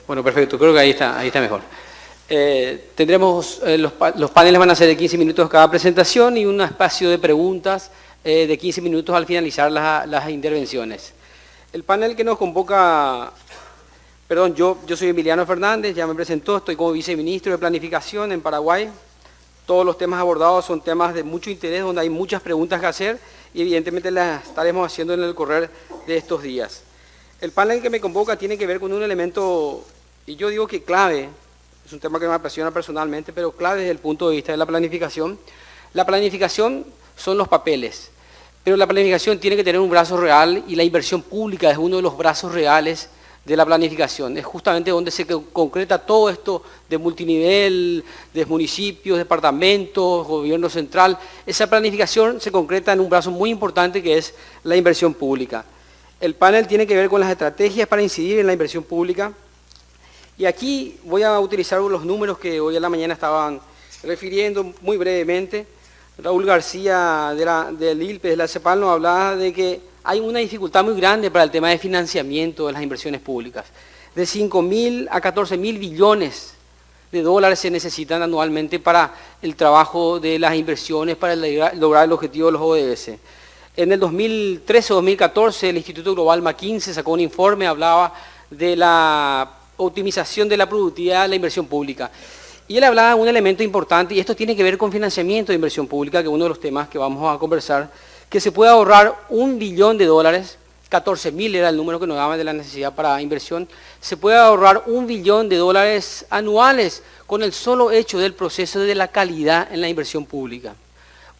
Bueno, perfecto, creo que ahí está mejor. Tendremos, los paneles van a ser de 15 minutos cada presentación y un espacio de preguntas de 15 minutos al finalizar las intervenciones. El panel que nos convoca, perdón, yo soy Emiliano Fernández, ya me presentó, estoy como viceministro de Planificación en Paraguay. Todos los temas abordados son temas de mucho interés, donde hay muchas preguntas que hacer y evidentemente las estaremos haciendo en el correr de estos días. El panel que me convoca tiene que ver con un elemento, y yo digo que clave, es un tema que me apasiona personalmente, pero clave desde el punto de vista de la planificación. La planificación son los papeles, pero la planificación tiene que tener un brazo real y la inversión pública es uno de los brazos reales de la planificación. Es justamente donde se concreta todo esto de multinivel, de municipios, departamentos, gobierno central. Esa planificación se concreta en un brazo muy importante que es la inversión pública. El panel tiene que ver con las estrategias para incidir en la inversión pública. Y aquí voy a utilizar los números que hoy a la mañana estaban refiriendo muy brevemente. Raúl García del ILPE, de la CEPAL, nos hablaba de que hay una dificultad muy grande para el tema de financiamiento de las inversiones públicas. De 5.000 a 14.000 billones de dólares se necesitan anualmente para el trabajo de las inversiones, para lograr el objetivo de los ODS. En el 2013-2014 el Instituto Global McKinsey sacó un informe, hablaba de la optimización de la productividad de la inversión pública. Y él hablaba de un elemento importante, y esto tiene que ver con financiamiento de inversión pública, que es uno de los temas que vamos a conversar, que se puede ahorrar $1 billón, 14.000 era el número que nos daban de la necesidad para inversión, se puede ahorrar $1 billón anuales con el solo hecho del proceso de la calidad en la inversión pública.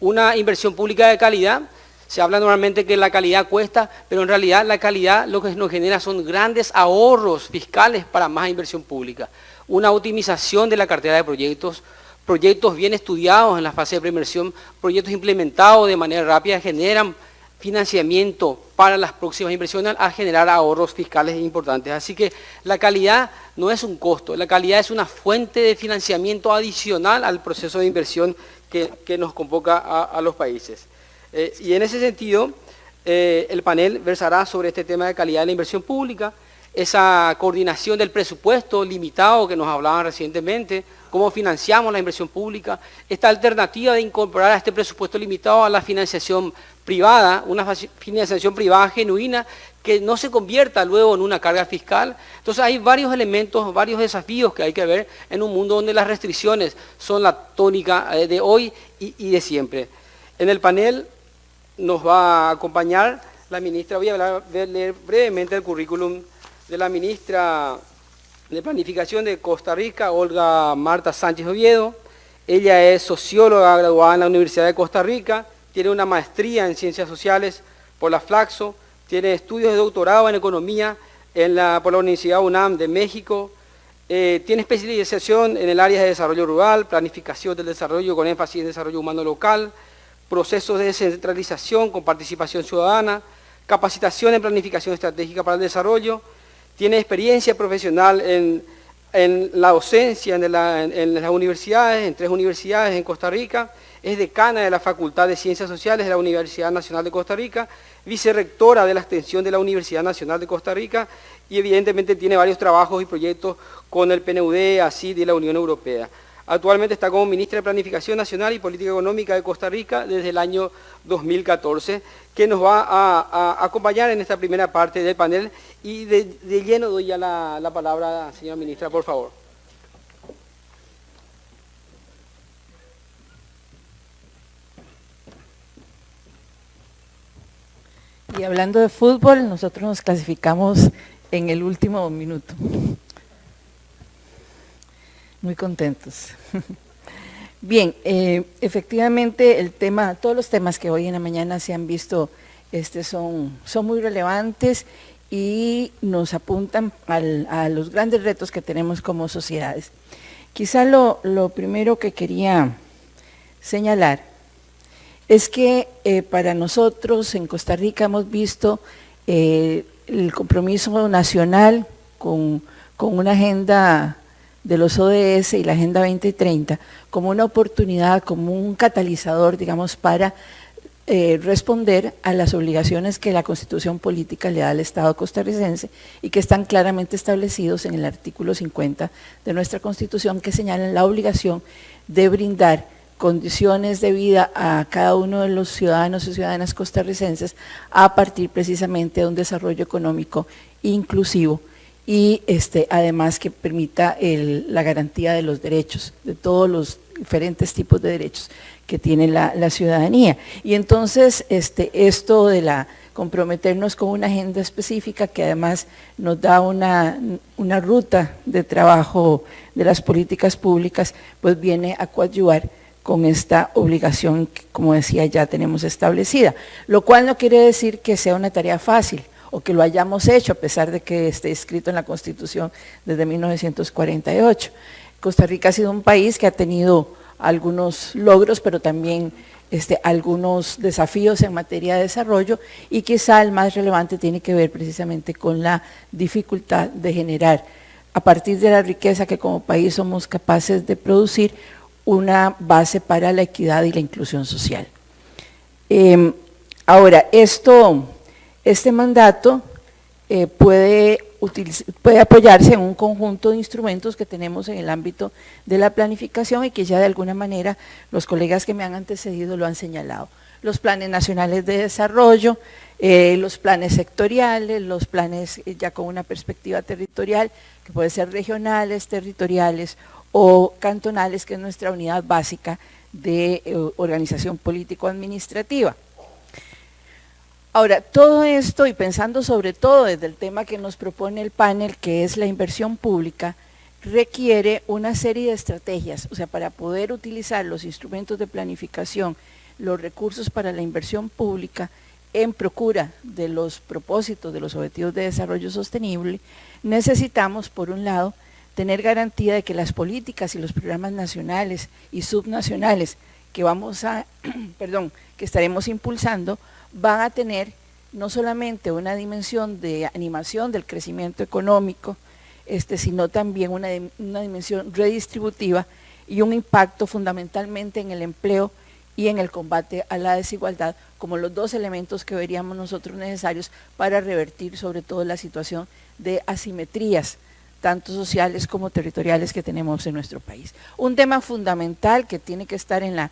Una inversión pública de calidad, se habla normalmente que la calidad cuesta, pero en realidad la calidad lo que nos genera son grandes ahorros fiscales para más inversión pública. Una optimización de la cartera de proyectos, proyectos bien estudiados en la fase de preinversión, proyectos implementados de manera rápida generan financiamiento para las próximas inversiones a generar ahorros fiscales importantes. Así que la calidad no es un costo, la calidad es una fuente de financiamiento adicional al proceso de inversión que nos convoca a los países. Y en ese sentido, el panel versará sobre este tema de calidad de la inversión pública, esa coordinación del presupuesto limitado que nos hablaban recientemente, cómo financiamos la inversión pública, esta alternativa de incorporar a este presupuesto limitado a la financiación privada, una financiación privada genuina que no se convierta luego en una carga fiscal. Entonces hay varios elementos, varios desafíos que hay que ver en un mundo donde las restricciones son la tónica de hoy y de siempre. En el panel nos va a acompañar la ministra, voy a leer brevemente el currículum de la ministra de Planificación de Costa Rica, Olga Marta Sánchez Oviedo. Ella es socióloga graduada en la Universidad de Costa Rica, tiene una maestría en Ciencias Sociales por la Flaxo, tiene estudios de doctorado en Economía por la Universidad UNAM de México, tiene especialización en el área de desarrollo rural, planificación del desarrollo con énfasis en desarrollo humano local, procesos de descentralización con participación ciudadana, capacitación en planificación estratégica para el desarrollo, tiene experiencia profesional en la docencia en las universidades, en 3 universidades en Costa Rica, es decana de la Facultad de Ciencias Sociales de la Universidad Nacional de Costa Rica, vicerrectora de la extensión de la Universidad Nacional de Costa Rica y evidentemente tiene varios trabajos y proyectos con el PNUD, ACID y la Unión Europea. Actualmente está como ministra de Planificación Nacional y Política Económica de Costa Rica desde el año 2014, que nos va a acompañar en esta primera parte del panel. Y de lleno doy ya la palabra, señora ministra, por favor. Y hablando de fútbol, nosotros nos clasificamos en el último minuto. Muy contentos. Bien, efectivamente el tema, todos los temas que hoy en la mañana se han visto son muy relevantes y nos apuntan a los grandes retos que tenemos como sociedades. Quizá lo primero que quería señalar es que para nosotros en Costa Rica hemos visto el compromiso nacional con una agenda de los ODS y la Agenda 2030 como una oportunidad, como un catalizador, digamos, para responder a las obligaciones que la Constitución Política le da al Estado costarricense y que están claramente establecidos en el artículo 50 de nuestra Constitución, que señalan la obligación de brindar condiciones de vida a cada uno de los ciudadanos y ciudadanas costarricenses a partir precisamente de un desarrollo económico inclusivo y además que permita la garantía de los derechos, de todos los diferentes tipos de derechos que tiene la ciudadanía. Y entonces esto de comprometernos con una agenda específica que además nos da una ruta de trabajo de las políticas públicas, pues viene a coadyuvar con esta obligación que, como decía, ya tenemos establecida, lo cual no quiere decir que sea una tarea fácil o que lo hayamos hecho a pesar de que esté escrito en la Constitución desde 1948. Costa Rica ha sido un país que ha tenido algunos logros, pero también algunos desafíos en materia de desarrollo, y quizá el más relevante tiene que ver precisamente con la dificultad de generar, a partir de la riqueza que como país somos capaces de producir, una base para la equidad y la inclusión social. Ahora, este mandato puede apoyarse en un conjunto de instrumentos que tenemos en el ámbito de la planificación y que ya de alguna manera los colegas que me han antecedido lo han señalado. Los planes nacionales de desarrollo, los planes sectoriales, los planes ya con una perspectiva territorial, que puede ser regionales, territoriales o cantonales, que es nuestra unidad básica de organización político-administrativa. Ahora, todo esto, y pensando sobre todo desde el tema que nos propone el panel, que es la inversión pública, requiere una serie de estrategias, o sea, para poder utilizar los instrumentos de planificación, los recursos para la inversión pública en procura de los propósitos, de los objetivos de desarrollo sostenible, necesitamos, por un lado, tener garantía de que las políticas y los programas nacionales y subnacionales que que estaremos impulsando, van a tener no solamente una dimensión de animación del crecimiento económico, sino también una dimensión redistributiva y un impacto fundamentalmente en el empleo y en el combate a la desigualdad, como los dos elementos que veríamos nosotros necesarios para revertir sobre todo la situación de asimetrías, tanto sociales como territoriales, que tenemos en nuestro país. Un tema fundamental que tiene que estar en la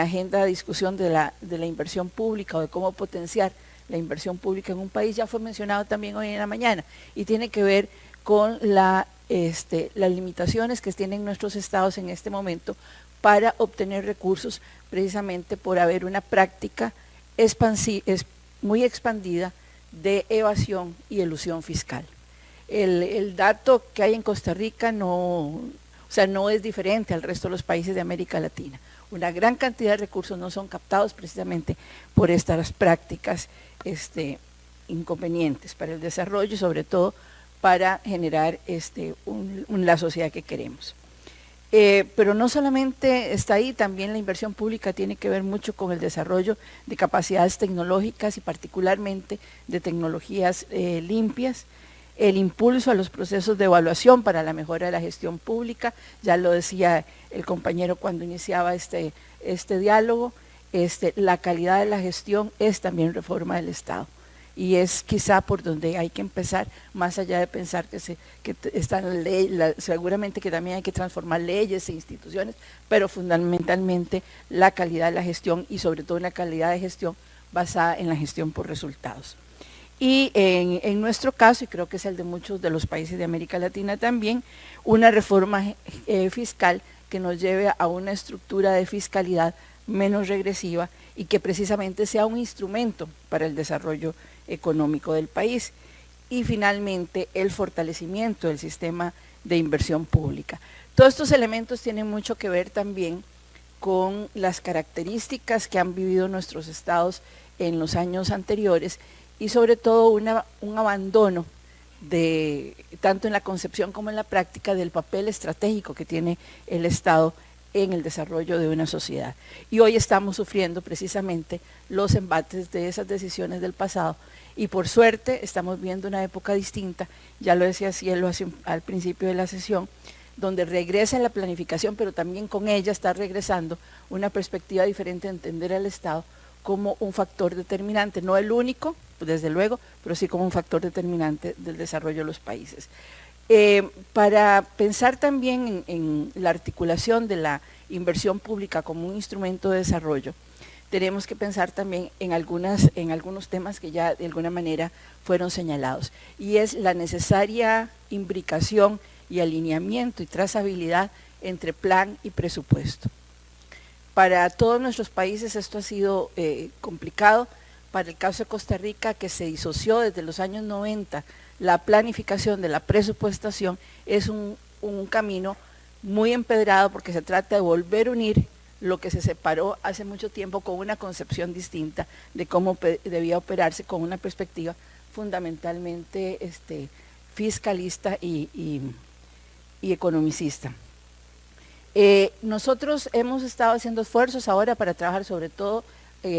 agenda de discusión de la inversión pública o de cómo potenciar la inversión pública en un país, ya fue mencionado también hoy en la mañana, y tiene que ver con las limitaciones que tienen nuestros estados en este momento para obtener recursos, precisamente por haber una práctica muy expandida de evasión y elusión fiscal. El dato que hay en Costa Rica no es diferente al resto de los países de América Latina. Una gran cantidad de recursos no son captados precisamente por estas prácticas inconvenientes para el desarrollo y sobre todo para generar la sociedad que queremos. Pero no solamente está ahí, también la inversión pública tiene que ver mucho con el desarrollo de capacidades tecnológicas y particularmente de tecnologías limpias, el impulso a los procesos de evaluación para la mejora de la gestión pública, ya lo decía el compañero cuando iniciaba este diálogo, la calidad de la gestión es también reforma del Estado. Y es quizá por donde hay que empezar, más allá de pensar que están seguramente que también hay que transformar leyes e instituciones, pero fundamentalmente la calidad de la gestión y sobre todo una calidad de gestión basada en la gestión por resultados. Y en nuestro caso, y creo que es el de muchos de los países de América Latina también, una reforma fiscal que nos lleve a una estructura de fiscalidad menos regresiva y que precisamente sea un instrumento para el desarrollo económico del país. Y finalmente, el fortalecimiento del sistema de inversión pública. Todos estos elementos tienen mucho que ver también con las características que han vivido nuestros estados en los años anteriores y sobre todo un abandono tanto en la concepción como en la práctica del papel estratégico que tiene el Estado en el desarrollo de una sociedad. Y hoy estamos sufriendo precisamente los embates de esas decisiones del pasado y por suerte estamos viendo una época distinta, ya lo decía Cielo al principio de la sesión, donde regresa la planificación, pero también con ella está regresando una perspectiva diferente de entender al Estado como un factor determinante, no el único, desde luego, pero sí como un factor determinante del desarrollo de los países. Para pensar también en la articulación de la inversión pública como un instrumento de desarrollo, tenemos que pensar también en algunos temas que ya de alguna manera fueron señalados, y es la necesaria imbricación y alineamiento y trazabilidad entre plan y presupuesto. Para todos nuestros países esto ha sido complicado. Para el caso de Costa Rica, que se disoció desde los años 90, la planificación de la presupuestación es un camino muy empedrado, porque se trata de volver a unir lo que se separó hace mucho tiempo con una concepción distinta de cómo debía operarse, con una perspectiva fundamentalmente fiscalista y economicista. Nosotros hemos estado haciendo esfuerzos ahora para trabajar sobre todo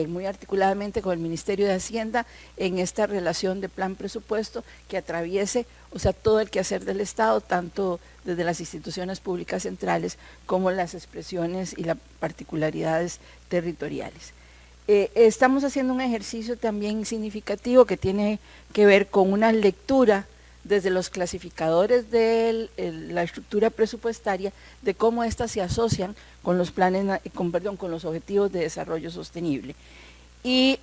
muy articuladamente con el Ministerio de Hacienda en esta relación de plan presupuesto que atraviese, o sea, todo el quehacer del Estado, tanto desde las instituciones públicas centrales como las expresiones y las particularidades territoriales. Estamos haciendo un ejercicio también significativo que tiene que ver con una lectura desde los clasificadores de la estructura presupuestaria, de cómo éstas se asocian con los planes, con los objetivos de desarrollo sostenible. Y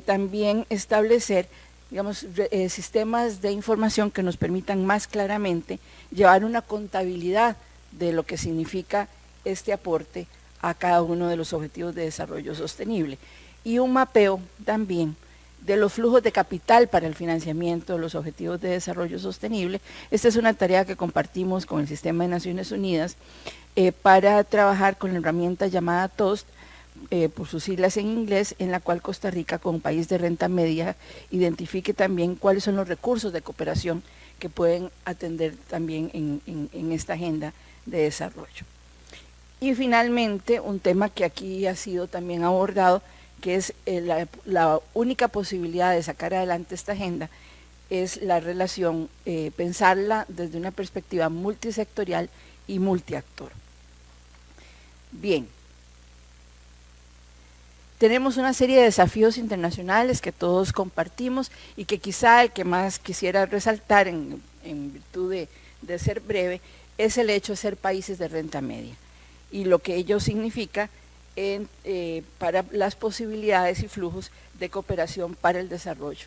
también establecer, digamos, sistemas de información que nos permitan más claramente llevar una contabilidad de lo que significa este aporte a cada uno de los objetivos de desarrollo sostenible. Y un mapeo también de los flujos de capital para el financiamiento de los objetivos de desarrollo sostenible. Esta es una tarea que compartimos con el Sistema de Naciones Unidas para trabajar con la herramienta llamada TOST, por sus siglas en inglés, en la cual Costa Rica, como país de renta media, identifique también cuáles son los recursos de cooperación que pueden atender también en esta agenda de desarrollo. Y finalmente, un tema que aquí ha sido también abordado, que es la única posibilidad de sacar adelante esta agenda, es la relación, pensarla desde una perspectiva multisectorial y multiactor. Bien, tenemos una serie de desafíos internacionales que todos compartimos y que quizá el que más quisiera resaltar en virtud de ser breve es el hecho de ser países de renta media y lo que ello significa para las posibilidades y flujos de cooperación para el desarrollo.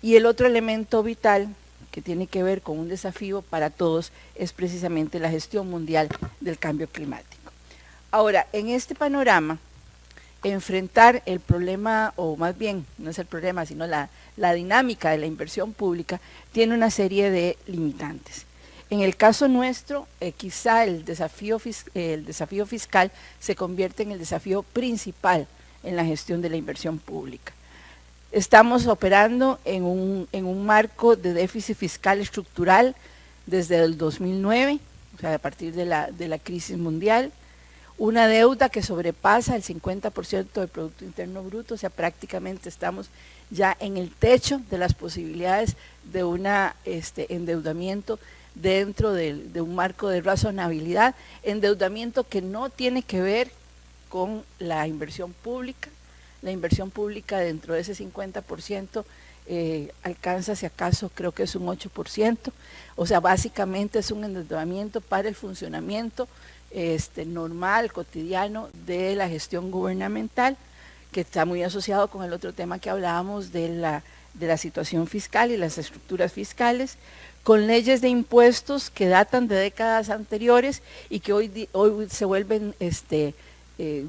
Y el otro elemento vital que tiene que ver con un desafío para todos es precisamente la gestión mundial del cambio climático. Ahora, en este panorama, enfrentar el problema, o más bien, no es el problema, sino la dinámica de la inversión pública, tiene una serie de limitantes. En el caso nuestro, quizá el desafío fiscal se convierte en el desafío principal en la gestión de la inversión pública. Estamos operando en un marco de déficit fiscal estructural desde el 2009, o sea, a partir de la crisis mundial, una deuda que sobrepasa el 50% del Producto Interno Bruto, o sea, prácticamente estamos ya en el techo de las posibilidades de un endeudamiento dentro de un marco de razonabilidad, endeudamiento que no tiene que ver con la inversión pública. La inversión pública dentro de ese 50% alcanza, si acaso, creo que es un 8%, o sea, básicamente es un endeudamiento para el funcionamiento normal, cotidiano de la gestión gubernamental, que está muy asociado con el otro tema que hablábamos de la situación fiscal y las estructuras fiscales, con leyes de impuestos que datan de décadas anteriores y que hoy se vuelven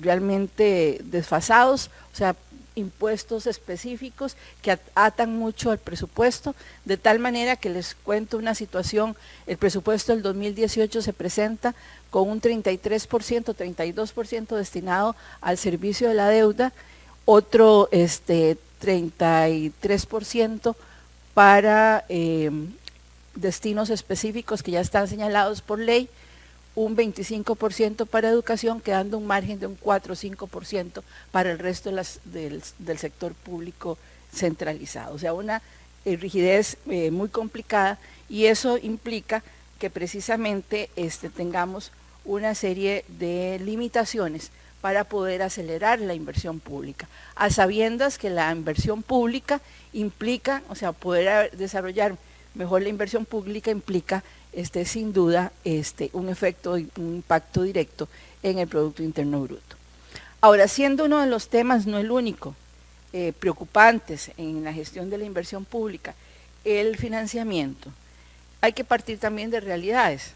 realmente desfasados, o sea, impuestos específicos que atan mucho al presupuesto, de tal manera que les cuento una situación. El presupuesto del 2018 se presenta con un 33%, 32% destinado al servicio de la deuda, otro 33% para destinos específicos que ya están señalados por ley, un 25% para educación, quedando un margen de un 4 o 5% para el resto del sector público centralizado. O sea, una rigidez muy complicada, y eso implica que precisamente tengamos una serie de limitaciones para poder acelerar la inversión pública, a sabiendas que la inversión pública implica, o sea, poder desarrollar mejor la inversión pública implica sin duda un efecto, un impacto directo en el Producto Interno Bruto. Ahora, siendo uno de los temas, no el único, preocupantes en la gestión de la inversión pública, el financiamiento, hay que partir también de realidades.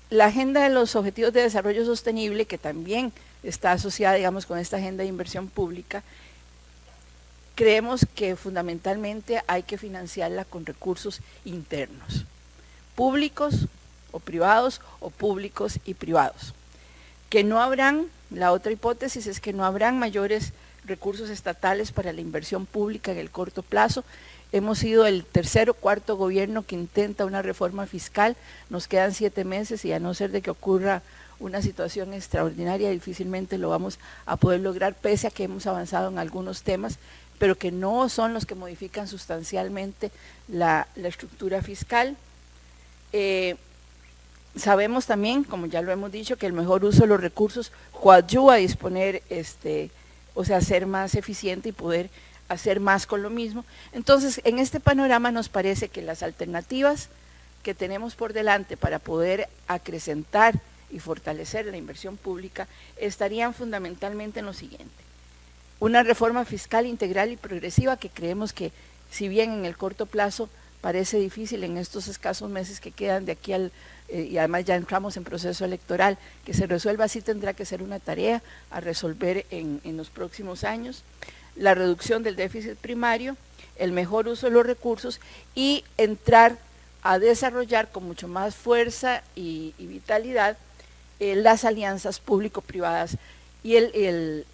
La agenda de los Objetivos de Desarrollo Sostenible, que también está asociada, digamos, con esta agenda de inversión pública, creemos que fundamentalmente hay que financiarla con recursos internos, públicos o públicos y privados. Que no habrán, la otra hipótesis es que no habrán mayores recursos estatales para la inversión pública en el corto plazo. Hemos sido el tercer o cuarto gobierno que intenta una reforma fiscal, nos quedan 7 meses y a no ser de que ocurra una situación extraordinaria, difícilmente lo vamos a poder lograr, pese a que hemos avanzado en algunos temas, pero que no son los que modifican sustancialmente la estructura fiscal. Sabemos también, como ya lo hemos dicho, que el mejor uso de los recursos coadyuva a disponer, o sea, ser más eficiente y poder hacer más con lo mismo. Entonces, en este panorama nos parece que las alternativas que tenemos por delante para poder acrecentar y fortalecer la inversión pública estarían fundamentalmente en lo siguiente. Una reforma fiscal integral y progresiva que creemos que, si bien en el corto plazo parece difícil en estos escasos meses que quedan de aquí y además ya entramos en proceso electoral, que se resuelva así, tendrá que ser una tarea a resolver en los próximos años. La reducción del déficit primario, el mejor uso de los recursos y entrar a desarrollar con mucho más fuerza y vitalidad las alianzas público-privadas y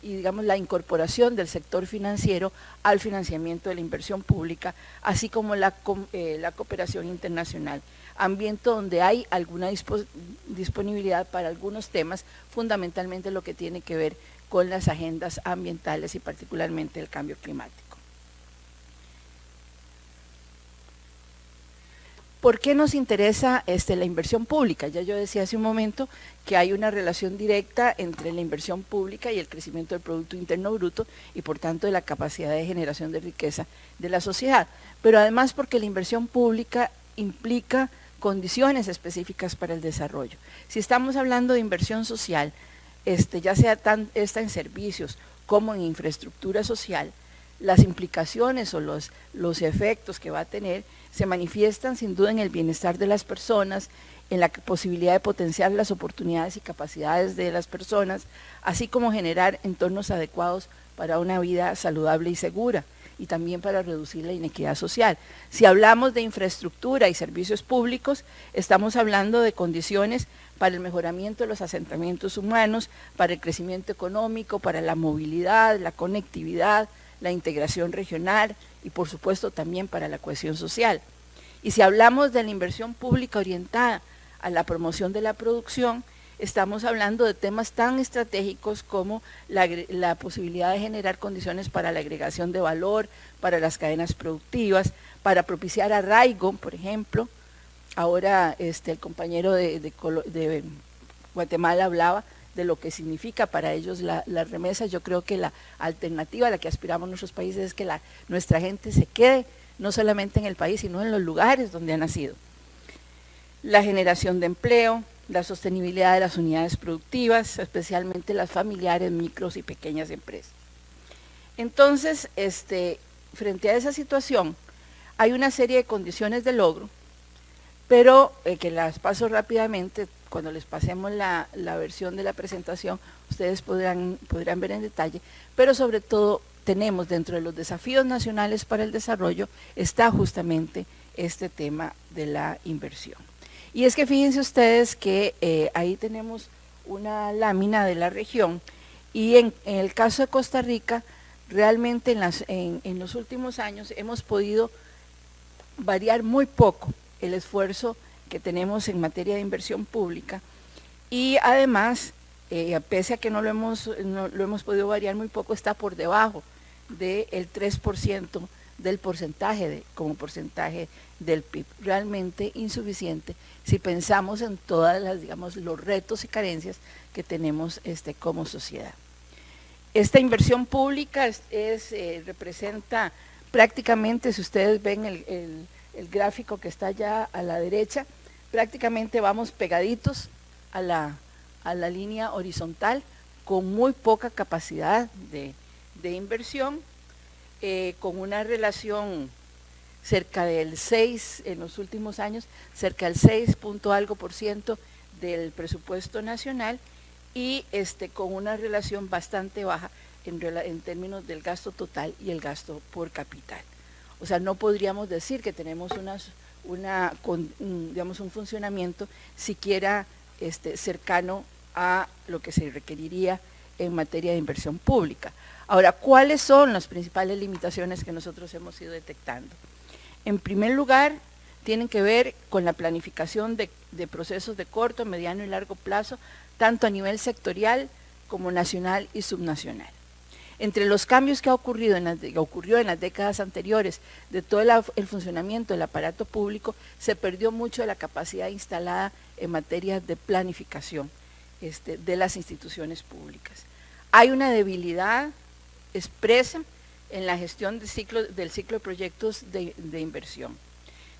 digamos, la incorporación del sector financiero al financiamiento de la inversión pública, así como la cooperación internacional, ambiente donde hay alguna disponibilidad para algunos temas, fundamentalmente lo que tiene que ver con las agendas ambientales y particularmente el cambio climático. ¿Por qué nos interesa la inversión pública? Ya yo decía hace un momento que hay una relación directa entre la inversión pública y el crecimiento del Producto Interno Bruto y por tanto de la capacidad de generación de riqueza de la sociedad. Pero además porque la inversión pública implica condiciones específicas para el desarrollo. Si estamos hablando de inversión social, ya sea esta en servicios como en infraestructura social, las implicaciones o los efectos que va a tener se manifiestan sin duda en el bienestar de las personas, en la posibilidad de potenciar las oportunidades y capacidades de las personas, así como generar entornos adecuados para una vida saludable y segura, y también para reducir la inequidad social. Si hablamos de infraestructura y servicios públicos, estamos hablando de condiciones para el mejoramiento de los asentamientos humanos, para el crecimiento económico, para la movilidad, la conectividad, la integración regional y por supuesto también para la cohesión social. Y si hablamos de la inversión pública orientada a la promoción de la producción, estamos hablando de temas tan estratégicos como la posibilidad de generar condiciones para la agregación de valor, para las cadenas productivas, para propiciar arraigo, por ejemplo. Ahora el compañero de Guatemala hablaba de lo que significa para ellos las remesas. Yo creo que la alternativa a la que aspiramos nuestros países es que nuestra gente se quede no solamente en el país, sino en los lugares donde ha nacido. La generación de empleo, la sostenibilidad de las unidades productivas, especialmente las familiares, micros y pequeñas empresas. Entonces, frente a esa situación, hay una serie de condiciones de logro, pero que las paso rápidamente. Cuando les pasemos la versión de la presentación, ustedes podrán ver en detalle, pero sobre todo tenemos dentro de los desafíos nacionales para el desarrollo, está justamente este tema de la inversión. Y es que fíjense ustedes que ahí tenemos una lámina de la región y en el caso de Costa Rica, realmente en los últimos años hemos podido variar muy poco el esfuerzo que tenemos en materia de inversión pública y además, pese a que no lo hemos podido variar muy poco, está por debajo del 3% del porcentaje, como porcentaje del PIB. Realmente insuficiente si pensamos en todas las, digamos, los retos y carencias que tenemos como sociedad. Esta inversión pública representa prácticamente, si ustedes ven el gráfico que está allá a la derecha, prácticamente vamos pegaditos a la línea horizontal, con muy poca capacidad de inversión, con una relación cerca del 6, en los últimos años, cerca del 6 punto algo por ciento del presupuesto nacional, y con una relación bastante baja en términos del gasto total y el gasto por capital. O sea, no podríamos decir que tenemos digamos, un funcionamiento siquiera cercano a lo que se requeriría en materia de inversión pública. Ahora, ¿cuáles son las principales limitaciones que nosotros hemos ido detectando? En primer lugar, tienen que ver con la planificación de procesos de corto, mediano y largo plazo, tanto a nivel sectorial como nacional y subnacional. Entre los cambios que ocurrió en las décadas anteriores de todo el funcionamiento del aparato público, se perdió mucho de la capacidad instalada en materia de planificación de las instituciones públicas. Hay una debilidad expresa en la gestión del ciclo de proyectos de inversión.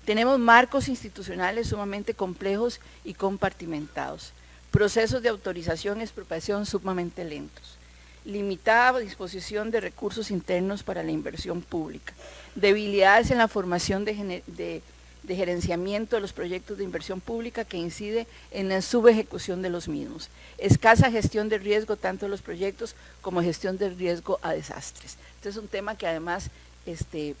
Tenemos marcos institucionales sumamente complejos y compartimentados, procesos de autorización y expropiación sumamente lentos, limitada disposición de recursos internos para la inversión pública, debilidades en la formación de gerenciamiento de los proyectos de inversión pública que incide en la subejecución de los mismos, escasa gestión de riesgo tanto de los proyectos como gestión de riesgo a desastres. Este es un tema que además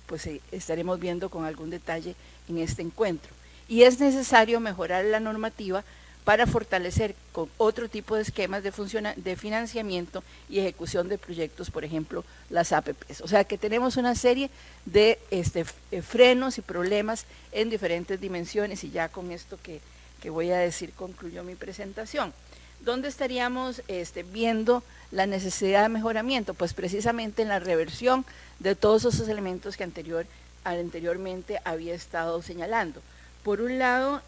pues estaremos viendo con algún detalle en este encuentro. Y es necesario mejorar la normativa para fortalecer con otro tipo de esquemas de financiamiento y ejecución de proyectos, por ejemplo, las APPs. O sea que tenemos una serie de frenos y problemas en diferentes dimensiones, y ya con esto que voy a decir concluyo mi presentación. ¿Dónde estaríamos viendo la necesidad de mejoramiento? Pues precisamente en la reversión de todos esos elementos que anteriormente había estado señalando. Por un lado,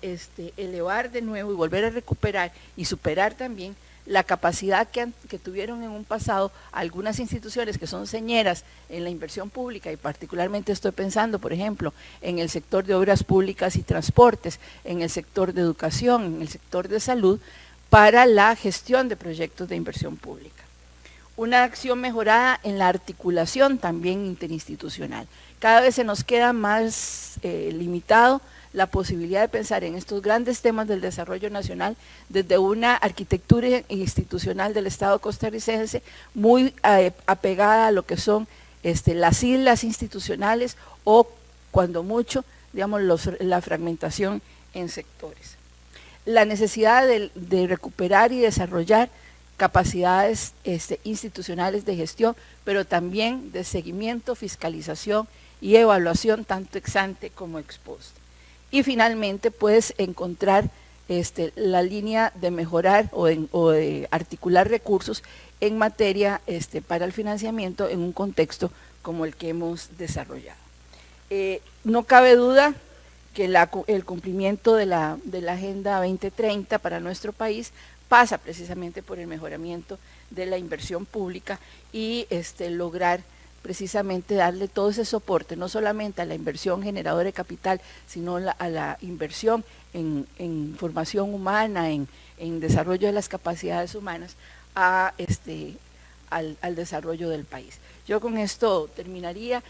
elevar de nuevo y volver a recuperar y superar también la capacidad que tuvieron en un pasado algunas instituciones que son señeras en la inversión pública, y particularmente estoy pensando, por ejemplo, en el sector de obras públicas y transportes, en el sector de educación, en el sector de salud, para la gestión de proyectos de inversión pública. Una acción mejorada en la articulación también interinstitucional. Cada vez se nos queda más limitado la posibilidad de pensar en estos grandes temas del desarrollo nacional desde una arquitectura institucional del Estado costarricense muy apegada a lo que son las islas institucionales, o cuando mucho, digamos, la fragmentación en sectores. La necesidad de recuperar y desarrollar capacidades institucionales de gestión, pero también de seguimiento, fiscalización y evaluación, tanto ex ante como ex post. Y finalmente, pues, encontrar la línea de mejorar o de articular recursos en materia para el financiamiento en un contexto como el que hemos desarrollado. No cabe duda que el cumplimiento de la Agenda 2030 para nuestro país pasa precisamente por el mejoramiento de la inversión pública y lograr precisamente darle todo ese soporte, no solamente a la inversión generadora de capital, sino a la inversión en formación humana, en desarrollo de las capacidades humanas, al desarrollo del país. Yo con esto terminaría,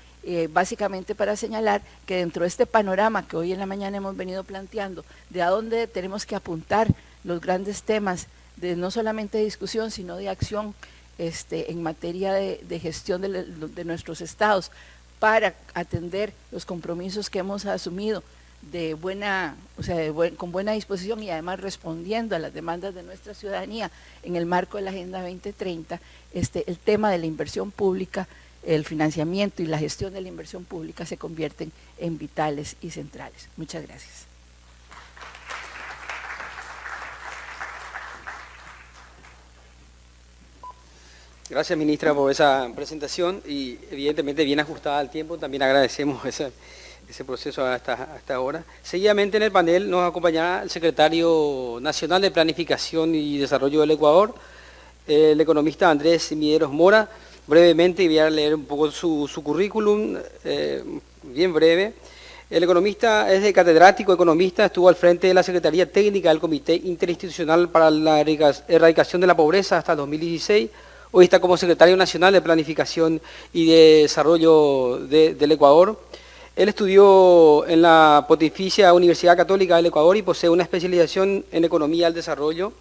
básicamente para señalar que dentro de este panorama que hoy en la mañana hemos venido planteando, de a dónde tenemos que apuntar los grandes temas, no solamente de discusión, sino de acción en materia de gestión de nuestros estados, para atender los compromisos que hemos asumido con buena disposición, y además respondiendo a las demandas de nuestra ciudadanía en el marco de la Agenda 2030, el tema de la inversión pública, el financiamiento y la gestión de la inversión pública se convierten en vitales y centrales. Muchas gracias. Gracias, ministra, por esa presentación y evidentemente bien ajustada al tiempo. También agradecemos ese proceso hasta ahora. Seguidamente en el panel nos acompañará el secretario nacional de Planificación y Desarrollo del Ecuador, el economista Andrés Mideros Mora. Brevemente voy a leer un poco su currículum, bien breve. El economista es de catedrático economista, estuvo al frente de la Secretaría Técnica del Comité Interinstitucional para la Erradicación de la Pobreza hasta 2016. Hoy está como secretario nacional de Planificación y de Desarrollo del Ecuador. Él estudió en la Pontificia Universidad Católica del Ecuador y posee una especialización en Economía del Desarrollo.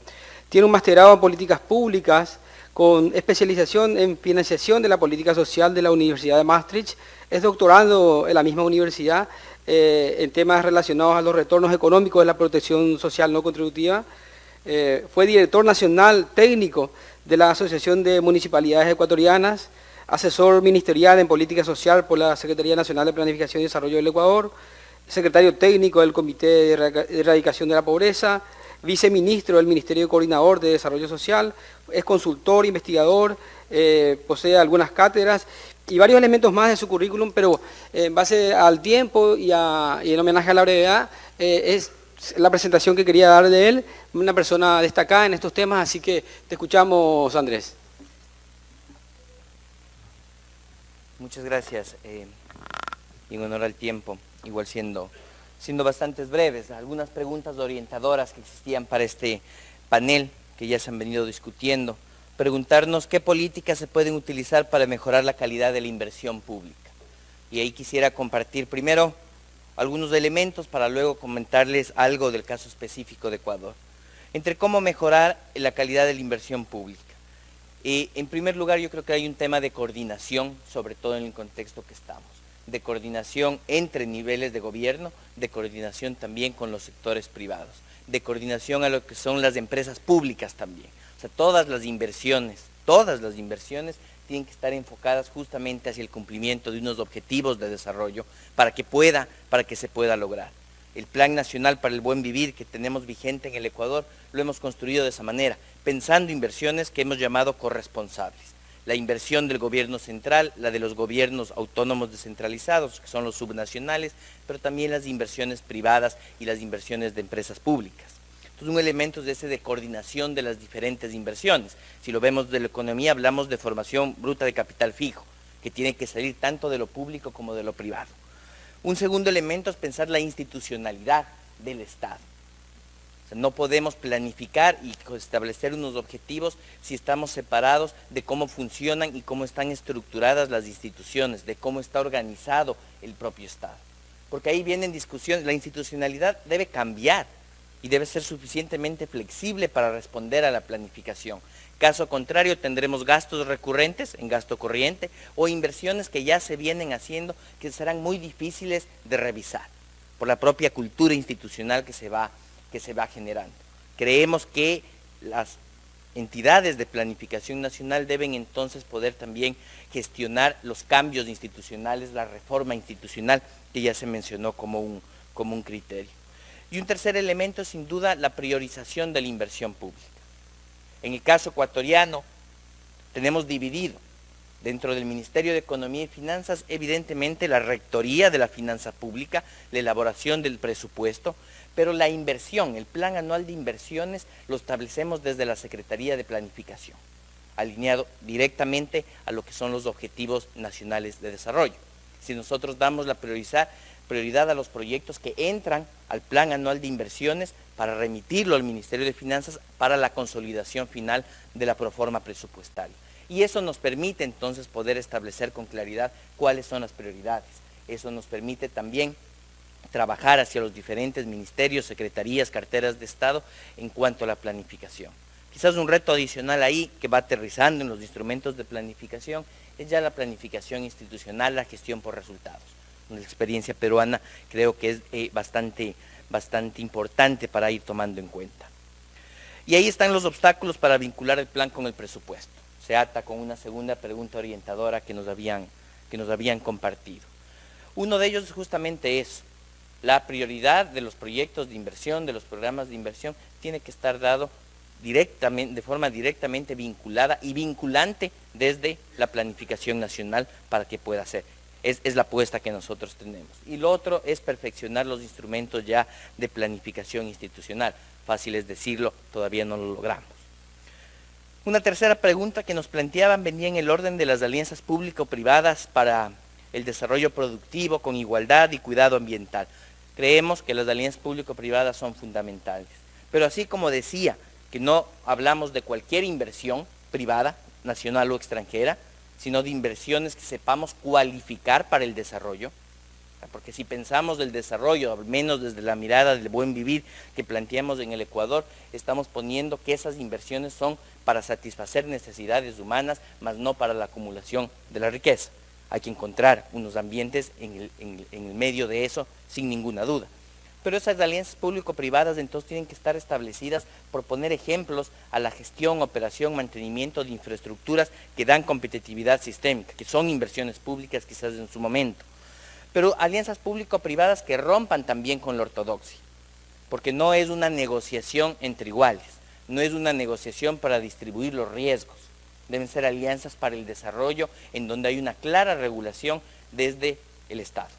Tiene un masterado en Políticas Públicas con especialización en Financiación de la Política Social de la Universidad de Maastricht. Es doctorando en la misma universidad en temas relacionados a los retornos económicos de la protección social no contributiva. Fue director nacional técnico de la Asociación de Municipalidades Ecuatorianas, asesor ministerial en política social por la Secretaría Nacional de Planificación y Desarrollo del Ecuador, secretario técnico del Comité de Erradicación de la Pobreza, viceministro del Ministerio Coordinador de Desarrollo Social, es consultor, investigador, posee algunas cátedras y varios elementos más de su currículum, pero en base al tiempo y en homenaje a la brevedad, es la presentación que quería dar de él, una persona destacada en estos temas, así que te escuchamos, Andrés. Muchas gracias, y en honor al tiempo, igual siendo bastantes breves, algunas preguntas orientadoras que existían para este panel, que ya se han venido discutiendo, preguntarnos qué políticas se pueden utilizar para mejorar la calidad de la inversión pública. Y ahí quisiera compartir primero algunos elementos para luego comentarles algo del caso específico de Ecuador. Entre cómo mejorar la calidad de la inversión pública. En primer lugar, yo creo que hay un tema de coordinación, sobre todo en el contexto que estamos, de coordinación entre niveles de gobierno, de coordinación también con los sectores privados, de coordinación a lo que son las empresas públicas también. O sea, todas las inversiones tienen que estar enfocadas justamente hacia el cumplimiento de unos objetivos de desarrollo para que se pueda lograr. El Plan Nacional para el Buen Vivir que tenemos vigente en el Ecuador lo hemos construido de esa manera, pensando inversiones que hemos llamado corresponsables. La inversión del gobierno central, la de los gobiernos autónomos descentralizados, que son los subnacionales, pero también las inversiones privadas y las inversiones de empresas públicas. Entonces, un elemento es ese de coordinación de las diferentes inversiones. Si lo vemos de la economía, hablamos de formación bruta de capital fijo, que tiene que salir tanto de lo público como de lo privado. Un segundo elemento es pensar la institucionalidad del Estado. O sea, no podemos planificar y establecer unos objetivos si estamos separados de cómo funcionan y cómo están estructuradas las instituciones, de cómo está organizado el propio Estado. Porque ahí vienen discusiones, la institucionalidad debe cambiar y debe ser suficientemente flexible para responder a la planificación. Caso contrario, tendremos gastos recurrentes en gasto corriente o inversiones que ya se vienen haciendo que serán muy difíciles de revisar por la propia cultura institucional que se va generando. Creemos que las entidades de planificación nacional deben entonces poder también gestionar los cambios institucionales, la reforma institucional que ya se mencionó como un criterio. Y un tercer elemento es sin duda la priorización de la inversión pública. En el caso ecuatoriano tenemos dividido dentro del Ministerio de Economía y Finanzas evidentemente la rectoría de la finanza pública, la elaboración del presupuesto, pero la inversión, el plan anual de inversiones lo establecemos desde la Secretaría de Planificación, alineado directamente a lo que son los objetivos nacionales de desarrollo. Si nosotros damos la prioridad a los proyectos que entran al plan anual de inversiones para remitirlo al Ministerio de Finanzas para la consolidación final de la proforma presupuestaria. Y eso nos permite entonces poder establecer con claridad cuáles son las prioridades. Eso nos permite también trabajar hacia los diferentes ministerios, secretarías, carteras de Estado en cuanto a la planificación. Quizás un reto adicional ahí que va aterrizando en los instrumentos de planificación es ya la planificación institucional, la gestión por resultados. La experiencia peruana creo que es bastante importante para ir tomando en cuenta. Y ahí están los obstáculos para vincular el plan con el presupuesto. Se ata con una segunda pregunta orientadora que nos habían compartido. Uno de ellos es justamente eso. La prioridad de los proyectos de inversión, de los programas de inversión, tiene que estar dado de forma directamente vinculada y vinculante desde la planificación nacional para que pueda ser. Es la apuesta que nosotros tenemos. Y lo otro es perfeccionar los instrumentos ya de planificación institucional. Fácil es decirlo, todavía no lo logramos. Una tercera pregunta que nos planteaban venía en el orden de las alianzas público-privadas para el desarrollo productivo con igualdad y cuidado ambiental. Creemos que las alianzas público-privadas son fundamentales. Pero así como decía que no hablamos de cualquier inversión privada, nacional o extranjera, sino de inversiones que sepamos cualificar para el desarrollo, porque si pensamos del desarrollo, al menos desde la mirada del buen vivir que planteamos en el Ecuador, estamos poniendo que esas inversiones son para satisfacer necesidades humanas, más no para la acumulación de la riqueza. Hay que encontrar unos ambientes en el medio de eso, sin ninguna duda. Pero esas alianzas público-privadas entonces tienen que estar establecidas por poner ejemplos a la gestión, operación, mantenimiento de infraestructuras que dan competitividad sistémica, que son inversiones públicas quizás en su momento. Pero alianzas público-privadas que rompan también con la ortodoxia, porque no es una negociación entre iguales, no es una negociación para distribuir los riesgos, deben ser alianzas para el desarrollo en donde hay una clara regulación desde el Estado.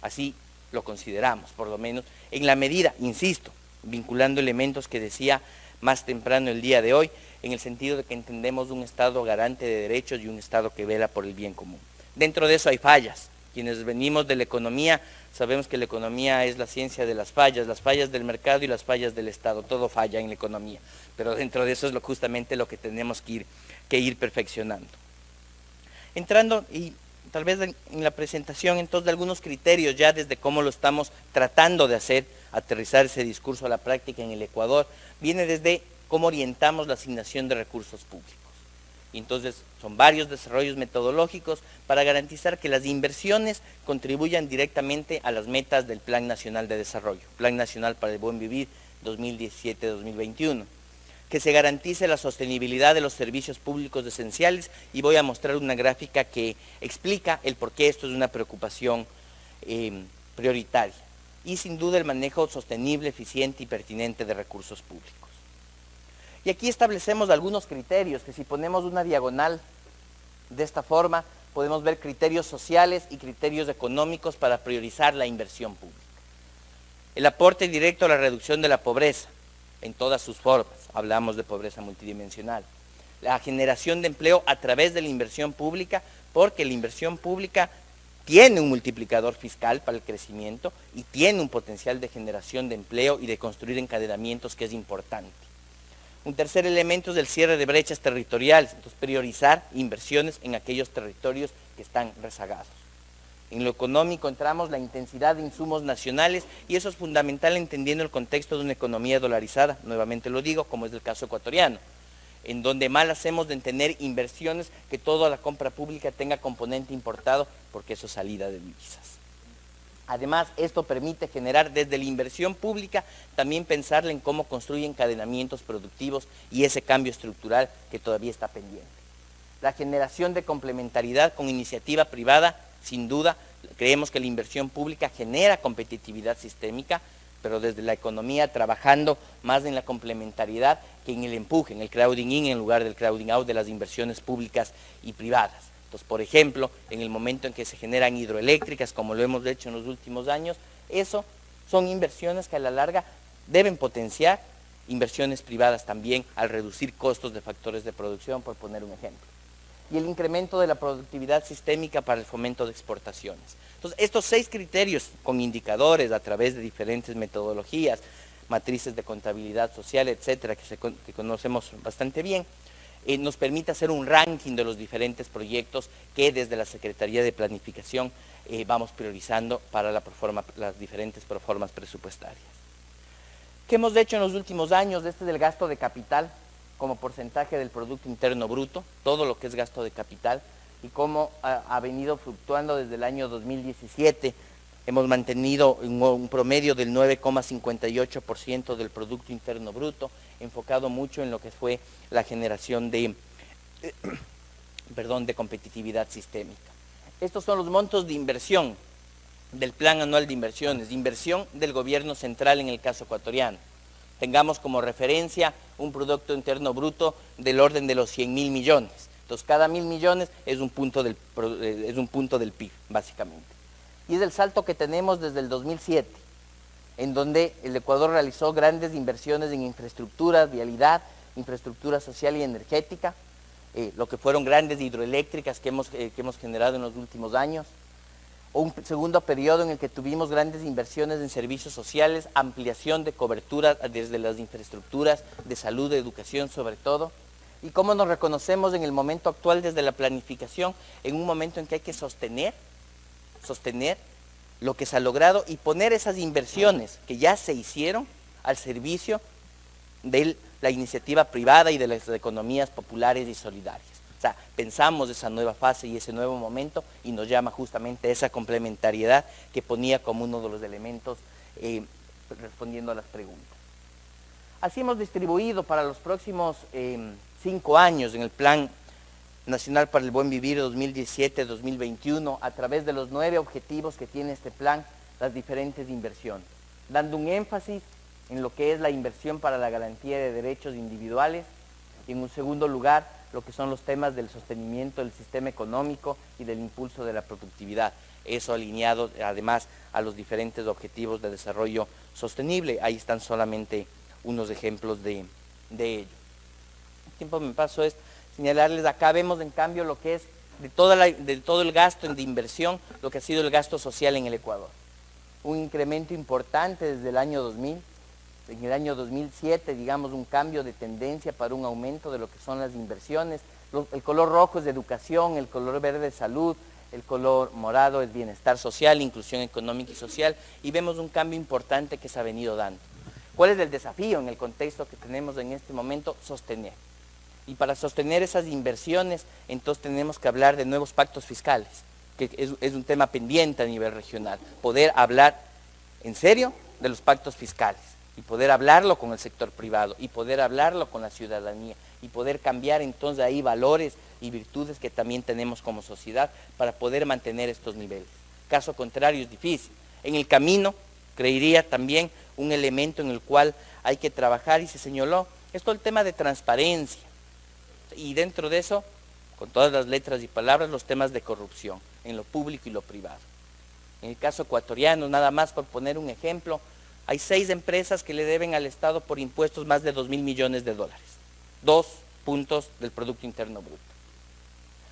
Así lo consideramos, por lo menos, en la medida, insisto, vinculando elementos que decía más temprano el día de hoy, en el sentido de que entendemos un Estado garante de derechos y un Estado que vela por el bien común. Dentro de eso hay fallas. Quienes venimos de la economía, sabemos que la economía es la ciencia de las fallas del mercado y las fallas del Estado, todo falla en la economía, pero dentro de eso es justamente lo que tenemos que ir perfeccionando. Entrando, y tal vez en la presentación entonces de algunos criterios ya desde cómo lo estamos tratando de hacer, aterrizar ese discurso a la práctica en el Ecuador, viene desde cómo orientamos la asignación de recursos públicos. Entonces, son varios desarrollos metodológicos para garantizar que las inversiones contribuyan directamente a las metas del Plan Nacional de Desarrollo, Plan Nacional para el Buen Vivir 2017-2021, que se garantice la sostenibilidad de los servicios públicos esenciales, y voy a mostrar una gráfica que explica el por qué esto es una preocupación prioritaria, y sin duda el manejo sostenible, eficiente y pertinente de recursos públicos. Y aquí establecemos algunos criterios que si ponemos una diagonal de esta forma, podemos ver criterios sociales y criterios económicos para priorizar la inversión pública. El aporte directo a la reducción de la pobreza en todas sus formas, hablamos de pobreza multidimensional. La generación de empleo a través de la inversión pública, porque la inversión pública tiene un multiplicador fiscal para el crecimiento y tiene un potencial de generación de empleo y de construir encadenamientos que es importante. Un tercer elemento es el cierre de brechas territoriales, entonces priorizar inversiones en aquellos territorios que están rezagados. En lo económico entramos la intensidad de insumos nacionales, y eso es fundamental entendiendo el contexto de una economía dolarizada, nuevamente lo digo, como es el caso ecuatoriano, en donde mal hacemos de tener inversiones que toda la compra pública tenga componente importado, porque eso es salida de divisas. Además, esto permite generar desde la inversión pública también pensarle en cómo construir encadenamientos productivos y ese cambio estructural que todavía está pendiente. La generación de complementariedad con iniciativa privada, sin duda, creemos que la inversión pública genera competitividad sistémica, pero desde la economía trabajando más en la complementariedad que en el empuje, en el crowding in en lugar del crowding out de las inversiones públicas y privadas. Entonces, por ejemplo, en el momento en que se generan hidroeléctricas, como lo hemos hecho en los últimos años, eso son inversiones que a la larga deben potenciar inversiones privadas también al reducir costos de factores de producción, por poner un ejemplo. Y el incremento de la productividad sistémica para el fomento de exportaciones. Entonces, estos 6 criterios con indicadores a través de diferentes metodologías, matrices de contabilidad social, etcétera, que conocemos bastante bien, nos permite hacer un ranking de los diferentes proyectos que desde la Secretaría de Planificación vamos priorizando para las diferentes proformas presupuestarias. ¿Qué hemos hecho en los últimos años? Este es el gasto de capital como porcentaje del Producto Interno Bruto, todo lo que es gasto de capital, y cómo ha venido fluctuando desde el año 2017. Hemos mantenido un promedio del 9,58% del Producto Interno Bruto, enfocado mucho en lo que fue la generación de competitividad sistémica. Estos son los montos de inversión del Plan Anual de Inversiones, de inversión del gobierno central en el caso ecuatoriano. Tengamos como referencia un Producto Interno Bruto del orden de los 100.000 millones. Entonces, cada 1.000 millones es un punto del PIB, básicamente. Y es el salto que tenemos desde el 2007, en donde el Ecuador realizó grandes inversiones en infraestructura, vialidad, infraestructura social y energética, lo que fueron grandes hidroeléctricas que hemos generado en los últimos años. Un segundo periodo en el que tuvimos grandes inversiones en servicios sociales, ampliación de cobertura desde las infraestructuras de salud, de educación sobre todo. Y cómo nos reconocemos en el momento actual desde la planificación, en un momento en que hay que sostener lo que se ha logrado y poner esas inversiones que ya se hicieron al servicio de la iniciativa privada y de las economías populares y solidarias. O sea, pensamos esa nueva fase y ese nuevo momento y nos llama justamente esa complementariedad que ponía como uno de los elementos respondiendo a las preguntas. Así hemos distribuido para los próximos 5 años en el Plan Nacional para el Buen Vivir 2017-2021, a través de los 9 objetivos que tiene este plan, las diferentes inversiones, dando un énfasis en lo que es la inversión para la garantía de derechos individuales y en un segundo lugar lo que son los temas del sostenimiento del sistema económico y del impulso de la productividad. Eso alineado además a los diferentes objetivos de desarrollo sostenible. Ahí están solamente unos ejemplos de ello. El tiempo me paso es señalarles, acá vemos en cambio lo que es de todo el gasto de inversión, lo que ha sido el gasto social en el Ecuador. Un incremento importante desde el año 2000, en el año 2007, digamos, un cambio de tendencia para un aumento de lo que son las inversiones. El color rojo es de educación, el color verde es salud, el color morado es bienestar social, inclusión económica y social, y vemos un cambio importante que se ha venido dando. ¿Cuál es el desafío en el contexto que tenemos en este momento? Sostener. Y para sostener esas inversiones, entonces tenemos que hablar de nuevos pactos fiscales, que es un tema pendiente a nivel regional. Poder hablar en serio de los pactos fiscales y poder hablarlo con el sector privado y poder hablarlo con la ciudadanía y poder cambiar entonces ahí valores y virtudes que también tenemos como sociedad para poder mantener estos niveles. Caso contrario es difícil. En el camino, creería también un elemento en el cual hay que trabajar y se señaló, es todo el tema de transparencia. Y dentro de eso, con todas las letras y palabras, los temas de corrupción, en lo público y lo privado. En el caso ecuatoriano, nada más por poner un ejemplo, hay 6 empresas que le deben al Estado por impuestos más de 2.000 millones de dólares. 2 puntos del Producto Interno Bruto.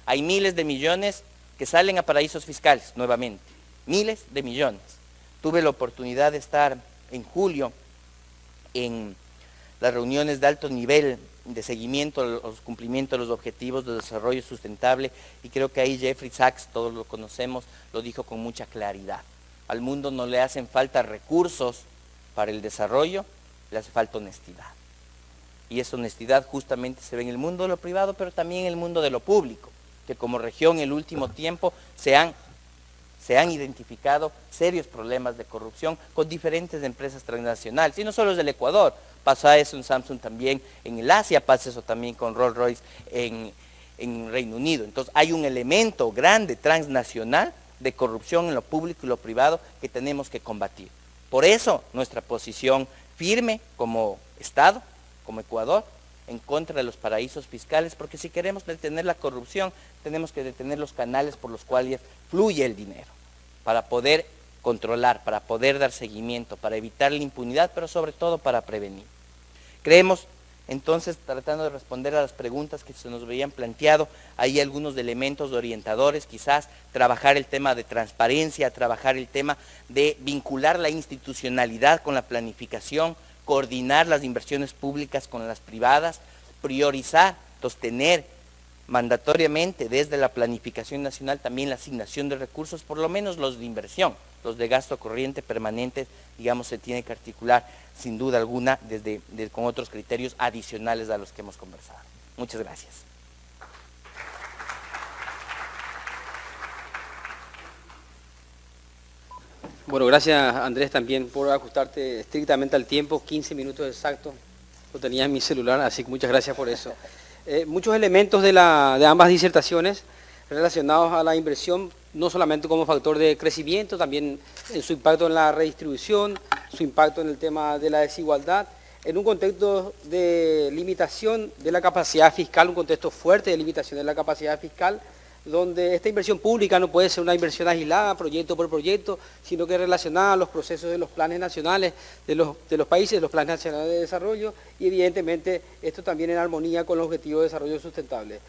Hay miles de millones que salen a paraísos fiscales, nuevamente. Miles de millones. Tuve la oportunidad de estar en julio en las reuniones de alto nivel de seguimiento, los cumplimientos de los objetivos de desarrollo sustentable, y creo que ahí Jeffrey Sachs, todos lo conocemos, lo dijo con mucha claridad. Al mundo no le hacen falta recursos para el desarrollo, le hace falta honestidad. Y esa honestidad justamente se ve en el mundo de lo privado, pero también en el mundo de lo público, que como región en el último tiempo se han identificado serios problemas de corrupción con diferentes empresas transnacionales, y no solo es del Ecuador, pasa eso en Samsung también, en el Asia pasa eso también con Rolls Royce en Reino Unido. Entonces hay un elemento grande transnacional de corrupción en lo público y lo privado que tenemos que combatir. Por eso nuestra posición firme como Estado, como Ecuador, en contra de los paraísos fiscales, porque si queremos detener la corrupción, tenemos que detener los canales por los cuales fluye el dinero, para poder controlar, para poder dar seguimiento, para evitar la impunidad, pero sobre todo para prevenir. Creemos, entonces, tratando de responder a las preguntas que se nos habían planteado, hay algunos elementos orientadores, quizás trabajar el tema de transparencia, trabajar el tema de vincular la institucionalidad con la planificación, coordinar las inversiones públicas con las privadas, priorizar, sostener mandatoriamente desde la planificación nacional también la asignación de recursos, por lo menos los de inversión, los de gasto corriente permanente, digamos, se tiene que articular sin duda alguna con otros criterios adicionales a los que hemos conversado. Muchas gracias. Bueno, gracias Andrés también por ajustarte estrictamente al tiempo, 15 minutos exactos, lo tenía en mi celular, así que muchas gracias por eso. Muchos elementos de ambas disertaciones relacionados a la inversión, no solamente como factor de crecimiento, también en su impacto en la redistribución, su impacto en el tema de la desigualdad, en un contexto de limitación de la capacidad fiscal, un contexto fuerte de limitación de la capacidad fiscal, donde esta inversión pública no puede ser una inversión aislada, proyecto por proyecto, sino que relacionada a los procesos de los planes nacionales de los países, de los planes nacionales de desarrollo, y evidentemente esto también en armonía con los objetivos de desarrollo sustentable.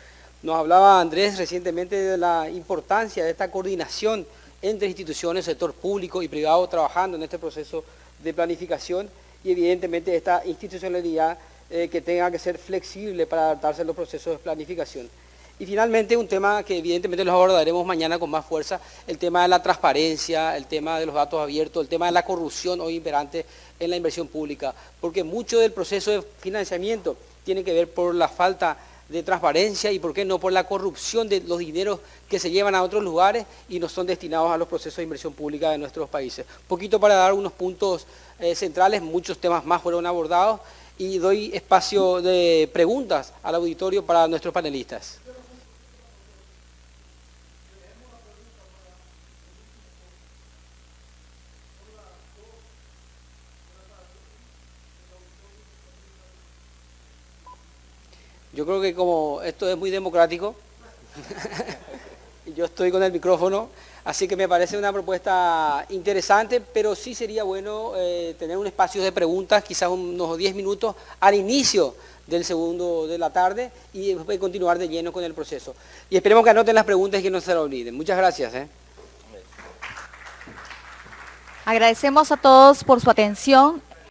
Nos hablaba Andrés recientemente de la importancia de esta coordinación entre instituciones, sector público y privado trabajando en este proceso de planificación, y evidentemente esta institucionalidad que tenga que ser flexible para adaptarse a los procesos de planificación. Y finalmente un tema que evidentemente los abordaremos mañana con más fuerza, el tema de la transparencia, el tema de los datos abiertos, el tema de la corrupción hoy imperante en la inversión pública, porque mucho del proceso de financiamiento tiene que ver por la falta de transparencia y por qué no por la corrupción de los dineros que se llevan a otros lugares y no son destinados a los procesos de inversión pública de nuestros países. Poquito para dar unos puntos centrales, muchos temas más fueron abordados y doy espacio de preguntas al auditorio para nuestros panelistas. Yo creo que como esto es muy democrático, yo estoy con el micrófono, así que me parece una propuesta interesante, pero sí sería bueno tener un espacio de preguntas, quizás unos 10 minutos al inicio del segundo de la tarde y después continuar de lleno con el proceso. Y esperemos que anoten las preguntas y que no se las olviden. Muchas gracias. Agradecemos a todos por su atención.